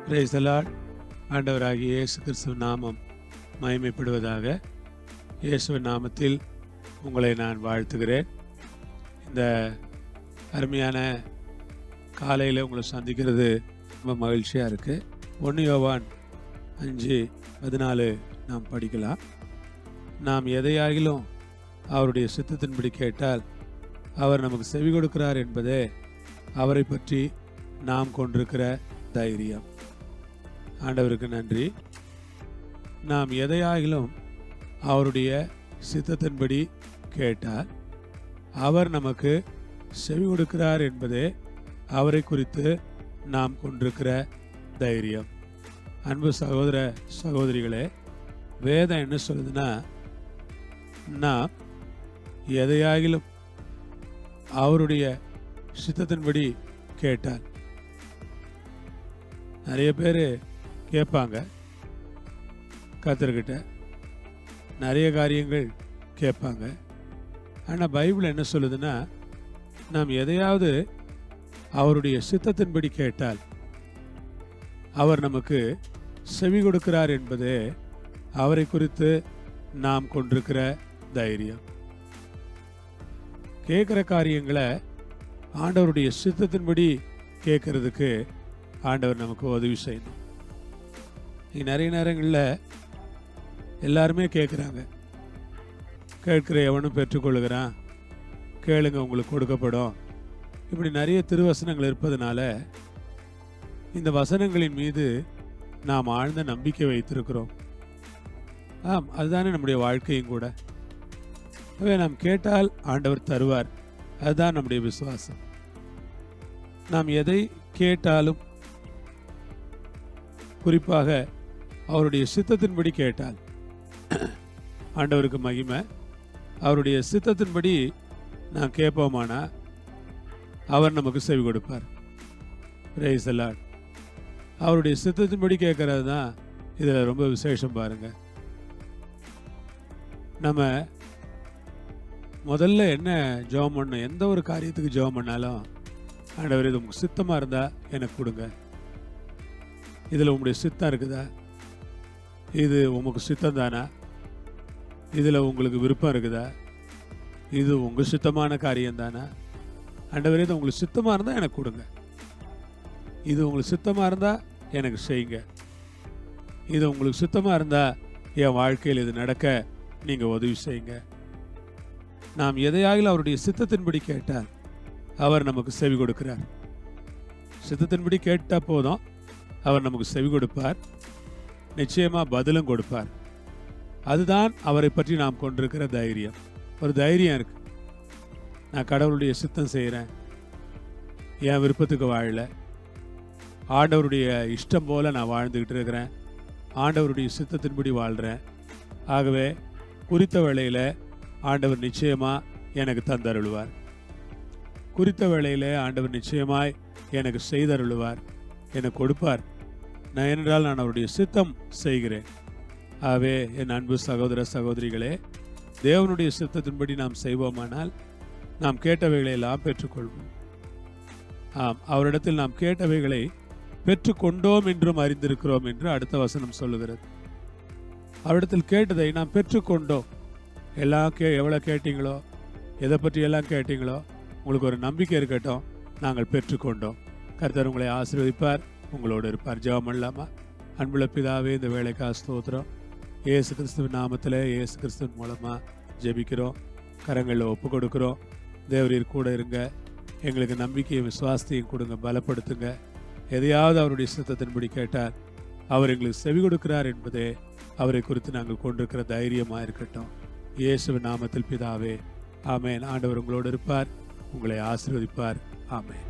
Praise the Lord. ஆண்டவராகிய இயேசு கிறிஸ்துவின் நாமம் மகிமைப்படுவதாக. இயேசுவின் நாமத்தில் உங்களை நான் வாழ்த்துகிறேன். இந்த அருமையான காலையில் உங்களை சந்திக்கிறது ரொம்ப மகிழ்ச்சியாக இருக்குது. 1 யோவான் 5:14 நாம் படிக்கலாம். நாம் எதையாகிலும் அவருடைய சித்தத்தின்படி கேட்டால் அவர் நமக்கு செவி கொடுக்கிறார் என்பதே அவரை பற்றி நாம் கொண்டிருக்கிற தைரியம். ஆண்டவருக்கு நன்றி. நாம் எதையாகிலும் அவருடைய சித்தத்தின்படி கேட்டால் அவர் நமக்கு செவி கொடுக்கிறார் என்பதே அவரை குறித்து நாம் கொண்டிருக்கிற தைரியம். அன்பு சகோதர சகோதரிகளே, வேதம் என்ன சொல்லுதுன்னா, நாம் எதையாகிலும் அவருடைய சித்தத்தின்படி கேட்டால், நிறைய பேர் கேட்பாங்க, கர்த்தர்கிட்ட நிறைய காரியங்கள் கேட்பாங்க. ஆனால் பைபிள் என்ன சொல்லுதுன்னா, நாம் எதையாவது அவருடைய சித்தத்தின்படி கேட்டால் அவர் நமக்கு செவி கொடுக்கிறார் என்பது அவரை குறித்து நாம் கொண்டிருக்கிற தைரியம். கேட்குற காரியங்களை ஆண்டவருடைய சித்தத்தின்படி கேட்கறதுக்கு ஆண்டவர் நமக்கு உதவி செய்யணும். நிறைய நேரங்களில் எல்லாருமே கேட்குறாங்க, கேட்கிற எவனும் பெற்றுக்கொள்ளுகிறான், கேளுங்க உங்களுக்கு கொடுக்கப்படும், இப்படி நிறைய திருவசனங்கள் இருப்பதனால இந்த வசனங்களின் மீது நாம் ஆழ்ந்த நம்பிக்கை வைத்திருக்கிறோம். அதுதானே நம்முடைய வாழ்க்கையும் கூட. நாம் கேட்டால் ஆண்டவர் தருவார், அதுதான் நம்முடைய விசுவாசம். நாம் எதை கேட்டாலும், குறிப்பாக அவருடைய சித்தத்தின்படி கேட்டால் ஆண்டவருக்கு மகிமை. அவருடைய சித்தத்தின்படி நான் கேட்போமானா அவர் நமக்கு செவி கொடுப்பார். Praise the Lord. அவருடைய சித்தத்தின்படி கேட்கறது தான் இதில் ரொம்ப விசேஷம். பாருங்க, நம்ம முதல்ல என்ன ஜெபம் பண்ணணும், எந்த ஒரு காரியத்துக்கு ஜெபம் பண்ணாலும், ஆண்டவர் இது உங்களுக்கு சித்தமாக இருந்தால் எனக்கு கொடுங்க, இதில் உங்களுடைய சித்தம் இருக்குதா, இது உங்களுக்கு சித்தம் தானா, இதில் உங்களுக்கு விருப்பம் இருக்குதா, இது உங்கள் சித்தமான காரியம் தானா, ஆண்டவரே இது உங்களுக்கு சித்தமாக இருந்தால் எனக்கு கொடுங்க, இது உங்களுக்கு சித்தமாக இருந்தால் எனக்கு செய்யுங்க, இது உங்களுக்கு சித்தமாக இருந்தால் என் வாழ்க்கையில் இது நடக்க நீங்கள் உதவி செய்யுங்க. நாம் எதையாகிலும் அவருடைய சித்தத்தின்படி கேட்டால் அவர் நமக்கு செவி கொடுக்கிறார். சித்தத்தின்படி கேட்டால் போதும், அவர் நமக்கு செவி கொடுப்பார், நிச்சயமாக பதிலும் கொடுப்பார். அதுதான் அவரை பற்றி நாம் கொண்டிருக்கிற தைரியம். ஒரு தைரியம் இருக்கு, நான் கடவுளுடைய சித்தம் செய்கிறேன், என் விருப்பத்துக்கு வாழல, ஆண்டவருடைய இஷ்டம் போல நான் வாழ்ந்துக்கிட்டு இருக்கிறேன், ஆண்டவருடைய சித்தத்தின்படி வாழ்கிறேன். ஆகவே குறித்த வேளையில் ஆண்டவர் நிச்சயமாக எனக்கு தந்தருளுவார், குறித்த வேளையில் ஆண்டவர் நிச்சயமாய் எனக்கு செய்தருளுவார், எனக்கு கொடுப்பார். நான் என்றால் நான் அவருடைய சித்தம் செய்கிறேன். ஆகவே என் அன்பு சகோதர சகோதரிகளே, தேவனுடைய சித்தத்தின்படி நாம் செய்வோமானால் நாம் கேட்டவைகளை எல்லாம் பெற்றுக்கொள்வோம். அவரிடத்தில் நாம் கேட்டவைகளை பெற்றுக்கொண்டோம் என்றும் அறிந்திருக்கிறோம் என்று அடுத்த வசனம் சொல்லுகிறது. அவரிடத்தில் கேட்டதை நாம் பெற்றுக்கொண்டோம். எல்லாம் எவ்வளோ கேட்டீங்களோ, எதை பற்றி எல்லாம் கேட்டீங்களோ, உங்களுக்கு ஒரு நம்பிக்கை இருக்கட்டும், நாங்கள் பெற்றுக்கொண்டோம். கர்த்தர் உங்களை ஆசீர்வதிப்பார், உங்களோடு இருப்பார். ஜெபம் பண்ணலாமா? அன்புள்ள பிதாவே, இந்த வேலைக்காக ஸ்தோத்திரம். இயேசு கிறிஸ்துவின் நாமத்தில், இயேசு கிறிஸ்துவின் மூலமாக ஜெபிக்கிறோம், கரங்களில் ஒப்பு கொடுக்குறோம். தேவரீர் கூட இருங்க, எங்களுக்கு நம்பிக்கையும் விசுவாசத்தையும் கொடுங்க, பலப்படுத்துங்க. எதையாவது அவருடைய சித்தத்தின்படி கேட்டால் அவர் எங்களுக்கு செவி கொடுக்கிறார் என்பதே அவரை குறித்து நாங்கள் கொண்டிருக்கிற தைரியமாக இருக்கட்டும். இயேசுவின் நாமத்தில் பிதாவே, ஆமேன். ஆண்டவர் உங்களோடு இருப்பார், உங்களை ஆசீர்வதிப்பார். ஆமேன்.